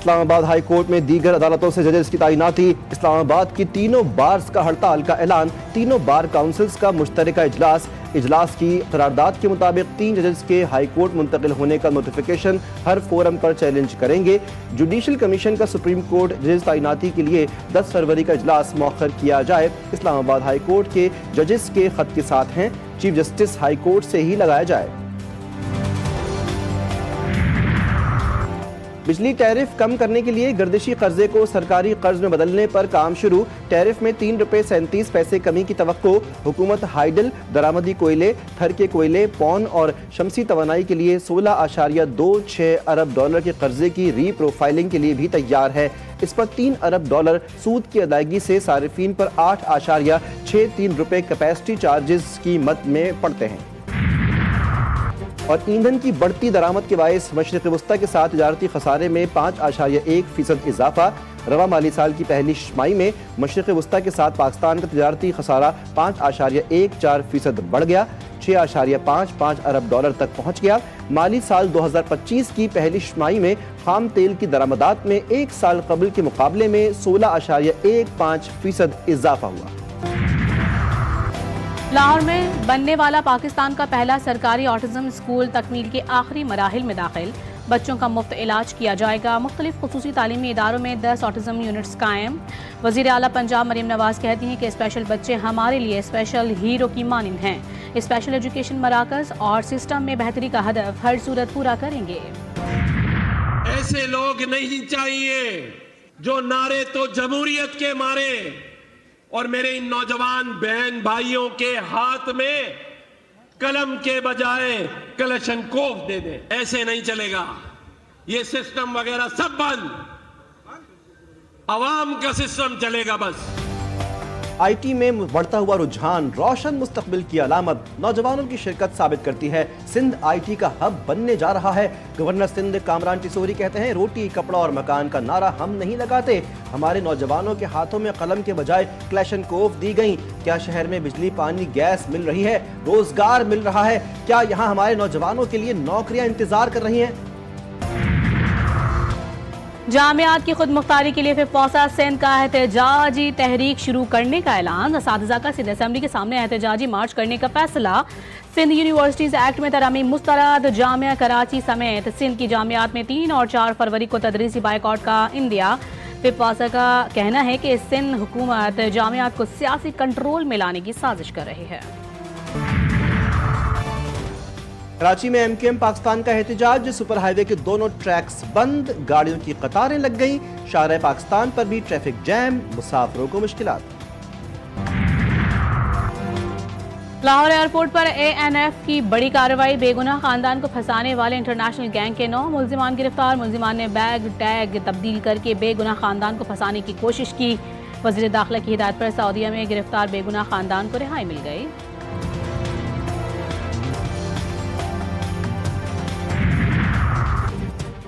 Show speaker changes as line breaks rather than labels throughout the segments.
Islamabad high court में दीगर अदालतों से जजेस की तैनाती। इस्लामाबाद की तीनों बार्स का हड़ताल का ऐलान। तीनों बार काउंसिल्स का मुश्तरका इजलास की करारदाद के मुताबिक 3 जजेस के हाई कोर्ट मुंतकिल होने का नोटिफिकेशन हर फोरम पर चैलेंज करेंगे। जुडिशल कमीशन का सुप्रीम कोर्ट जजेस तैनाती के लिए 10 फरवरी का इजलास मौखर किया जाए। इस्लामाबाद हाई कोर्ट के जजेस के खत के साथ हैं, चीफ जस्टिस हाई कोर्ट से ही लगाया जाए। बिजली टैरिफ कम करने के लिए गर्दिशी कर्जे को सरकारी कर्ज में बदलने पर काम शुरू। टैरिफ में 3 रुपए 37 पैसे कमी की तवक्को। हुकूमत हाइडल, दरामदी कोयले, थर के कोयले, पौन और शमसी तवानाई के लिए 16.26 अरब डॉलर के कर्जे की रीप्रोफाइलिंग के लिए भी तैयार है। इस पर 3 अरब डॉलर सूद की अदायगी से सारिफीन पर 8.63 रुपए कैपेसिटी चार्जेस की मद में पड़ते हैं। और ईंधन की बढ़ती दरामद के बायस मशरिक़ वस्ता के साथ तजारती खसारे में 5.1% इजाफा। रवा माली साल की पहली छमाही में मशरिक़ वस्ता के साथ पाकिस्तान का तजारती खसारा 5.14% बढ़ गया, 6.55 अरब डॉलर तक पहुँच गया। माली साल 2025 की पहली छमाही में खाम तेल की दरामदात में 1 साल कबल के मुकाबले में 16.15% इजाफा हुआ।
लाहौर में बनने वाला पाकिस्तान का पहला सरकारी ऑटिज्म स्कूल तकमील के आखिरी मराहिल में दाखिल। बच्चों का मुफ्त इलाज किया जाएगा। मुख्तलिफ खुसूसी तालीमी इदारों में 10 ऑटिज्म यूनिट्स कायम। वज़ीर आला पंजाब मरीम नवाज कहती हैं कि स्पेशल बच्चे हमारे लिए स्पेशल हीरो की मानिंद हैं। स्पेशल एजुकेशन मराकज और सिस्टम में बेहतरी का हदफ हर सूरत पूरा करेंगे।
ऐसे लोग नहीं चाहिए जो नारे तो जमहूरियत के मारे और मेरे इन नौजवान बहन भाइयों के हाथ में कलम के बजाय कलशनकोफ दे दें। ऐसे नहीं चलेगा। ये सिस्टम वगैरह सब बंद, अवाम का सिस्टम चलेगा बस।
आईटी में बढ़ता हुआ रुझान रोशन मुस्तकबिल की अलामत। नौजवानों की शिरकत साबित करती है सिंध आईटी का हब बनने जा रहा है। गवर्नर सिंध कामरान टिसोरी कहते हैं, रोटी कपड़ा और मकान का नारा हम नहीं लगाते, हमारे नौजवानों के हाथों में कलम के बजाय क्लैशनकोफ दी गई। क्या शहर में बिजली पानी गैस मिल रही है, रोजगार मिल रहा है? क्या यहाँ हमारे नौजवानों के लिए नौकरियां इंतजार कर रही हैं?
जामियात की खुद मुख्तारी के लिए फिफौसा सिंध का एहतजाजी तहरीक शुरू करने का ऐलान। असातिज़ा का सिंध असम्बली के सामने एहतजाजी मार्च करने का फैसला। सिंध यूनिवर्सिटीज एक्ट में तरमीम मुस्तरद। जामिया कराची समेत सिंध की जामियात में 3 और 4 फरवरी को तदरीसी बाइकआउट का इंदिया। फिफौसा का कहना है कि सिंध हुकूमत जामियात को सियासी कंट्रोल में लाने की साजिश कर रही है।
कराची में एमकेएम पाकिस्तान का एहतजाज। सुपर हाईवे के दोनों ट्रैक्स बंद, गाड़ियों की कतारें लग गईं। शाहराह पाकिस्तान पर भी ट्रैफिक जैम, मुसाफिरों को मुश्किलात।
लाहौर एयरपोर्ट पर एएनएफ की बड़ी कार्रवाई। बेगुनाह खानदान को फंसाने वाले इंटरनेशनल गैंग के 9 मुल्जिमान गिरफ्तार। मुल्जिमान ने बैग टैग तब्दील करके बेगुनाह खानदान को फंसाने की कोशिश की। वज़ीर दाखिला की हिदायत पर सऊदीया में गिरफ्तार बेगुनाह खानदान को रिहाई मिल गई।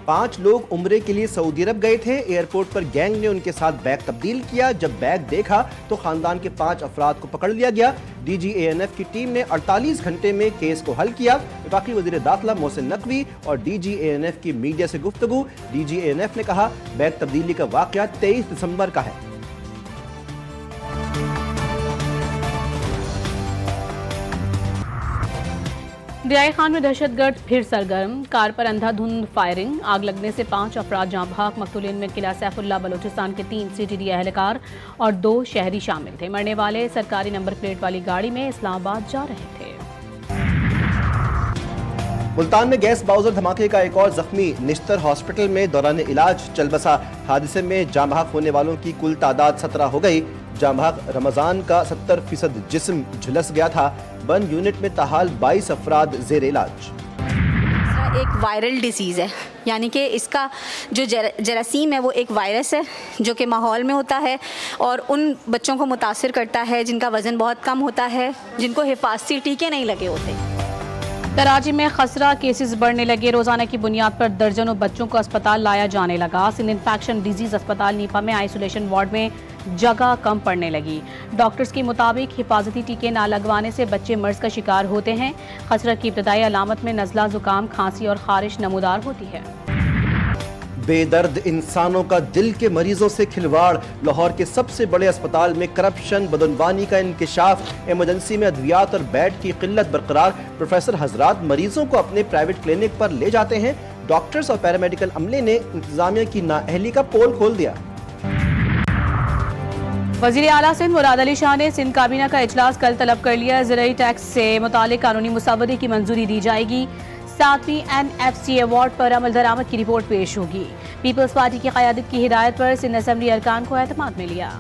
पांच लोग उम्रे के लिए सऊदी अरब गए थे। एयरपोर्ट पर गैंग ने उनके साथ बैग तब्दील किया। जब बैग देखा तो खानदान के 5 अफराद को पकड़ लिया गया। डीजी एएनएफ की टीम ने 48 घंटे में केस को हल किया। वफाकी वज़ीर दाखिला मोहसिन नकवी और डीजी एएनएफ की मीडिया से गुफ्तगू। डीजी एएनएफ ने कहा, बैग तब्दीली का वाकया 23 दिसंबर का है।
दियाई खान में दहशतगर्द फिर सरगर्म। कार पर अंधाधुंध फायरिंग। आग लगने से 5 अफराद जाँ बहक। मकतूलीन में किला सैफुल्लाह बलोचिस्तान के 3 सीटीडी एहलकार और 2 शहरी शामिल थे। मरने वाले सरकारी नंबर प्लेट वाली गाड़ी में इस्लामाबाद जा रहे थे।
मुल्तान में गैस बाउजर धमाके का एक और जख्मी निश्तर हॉस्पिटल में दौरान इलाज चल बसा। हादसे में जाँ बहक होने वालों की कुल तादाद 17 हो गई। जाँ बहक रमजान का 70% जिस्म झुलस गया था। बंद यूनिट में ताहाल 22 अफराद जेर इलाज।
एक वायरल डिसीज़ है, यानी कि इसका जो जरासीम है वो एक वायरस है जो कि माहौल में होता है और उन बच्चों को मुतासिर करता है जिनका वज़न बहुत कम होता है, जिनको हिफाजती टीके नहीं लगे होते।
कराची में खसरा केसेस बढ़ने लगे। रोजाना की बुनियाद पर दर्जनों बच्चों को अस्पताल लाया जाने लगा। सिंध इन्फेक्शन डिजीज अस्पताल नीपा में आइसोलेशन वार्ड में जगह कम पड़ने लगी। डॉक्टर्स के मुताबिक हिफाजती टीके ना लगवाने से बच्चे मर्ज का शिकार होते हैं। खसरा की इब्तदाई अलामत में नज़ला, जुकाम, खांसी और खारिश नमूदार होती है।
बेदर्द इंसानों का दिल के मरीजों से खिलवाड़, लाहौर के सबसे बड़े अस्पताल में करप्शन, बदनवानी का इंकिशाफ, इमरजेंसी में अद्वियात और बेड की किल्लत बरकरार। प्रोफेसर हजरात मरीजों को अपने प्राइवेट क्लिनिक पर ले जाते हैं। डॉक्टर्स और पैरामेडिकल अमले ने इंतजामिया की नाअहली का पोल खोल दिया।
वज़ीर आला सिंध मुराद अली शाह ने सिंध काबीना का इजलास कल तलब कर लिया। ज़राई टैक्स से मुतालिक कानूनी मुसावदे की मंजूरी दी जाएगी। 7वीं NFC अवार्ड पर अमल दरामद की रिपोर्ट पेश होगी। पीपल्स पार्टी की क़यादत की हिदायत पर सिंध असेंबली अरकान को एतमाद में लिया।